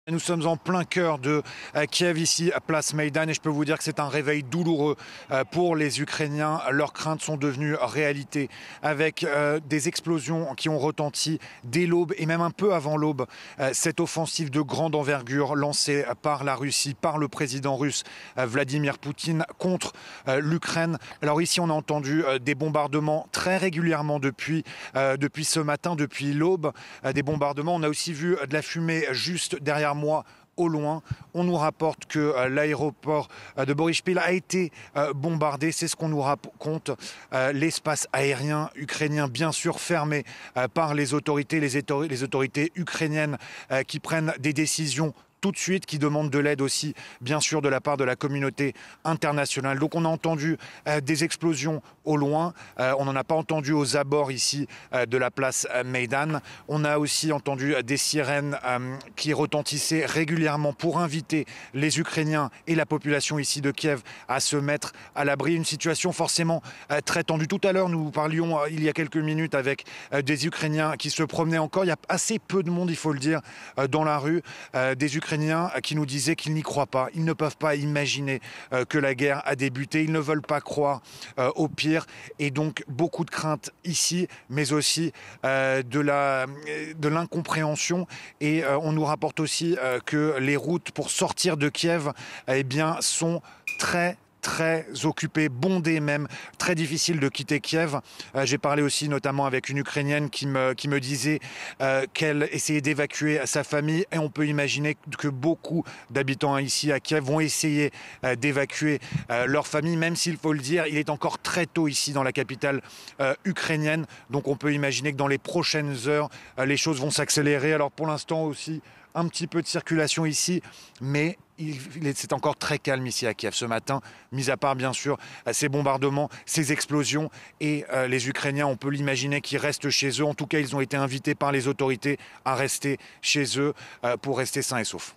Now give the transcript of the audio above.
Nous sommes en plein cœur de Kiev, ici à Place Maïdan, et je peux vous dire que c'est un réveil douloureux pour les Ukrainiens. Leurs craintes sont devenues réalité avec des explosions qui ont retenti dès l'aube et même un peu avant l'aube. Cette offensive de grande envergure lancée par la Russie, par le président russe Vladimir Poutine contre l'Ukraine. Alors ici, on a entendu des bombardements très régulièrement depuis ce matin, depuis l'aube. Des bombardements, on a aussi vu de la fumée juste derrière moi au loin. On nous rapporte que l'aéroport de Boryspil a été bombardé. C'est ce qu'on nous raconte. L'espace aérien ukrainien, bien sûr, fermé par les autorités ukrainiennes qui prennent des décisions tout de suite, qui demandent de l'aide aussi, bien sûr, de la part de la communauté internationale. Donc on a entendu des explosions au loin. On n'en a pas entendu aux abords ici de la place Maïdan. On a aussi entendu des sirènes qui retentissaient régulièrement pour inviter les Ukrainiens et la population ici de Kiev à se mettre à l'abri. Une situation forcément très tendue. Tout à l'heure, nous parlions il y a quelques minutes avec des Ukrainiens qui se promenaient encore. Il y a assez peu de monde, il faut le dire, dans la rue. Des Ukrainiens qui nous disaient qu'ils n'y croient pas. Ils ne peuvent pas imaginer que la guerre a débuté. Ils ne veulent pas croire au pire. Et donc, beaucoup de craintes ici, mais aussi de l'incompréhension. Et on nous rapporte aussi que les routes pour sortir de Kiev sont très occupées, bondées même, très difficile de quitter Kiev. J'ai parlé aussi notamment avec une Ukrainienne qui me disait qu'elle essayait d'évacuer sa famille, et on peut imaginer que beaucoup d'habitants ici à Kiev vont essayer d'évacuer leur famille, même s'il faut le dire, il est encore très tôt ici dans la capitale ukrainienne, donc on peut imaginer que dans les prochaines heures, les choses vont s'accélérer. Alors pour l'instant aussi, un petit peu de circulation ici, mais c'est encore très calme ici à Kiev ce matin, mis à part bien sûr ces bombardements, ces explosions, et les Ukrainiens, on peut l'imaginer, qu'ils restent chez eux. En tout cas, ils ont été invités par les autorités à rester chez eux pour rester sains et saufs.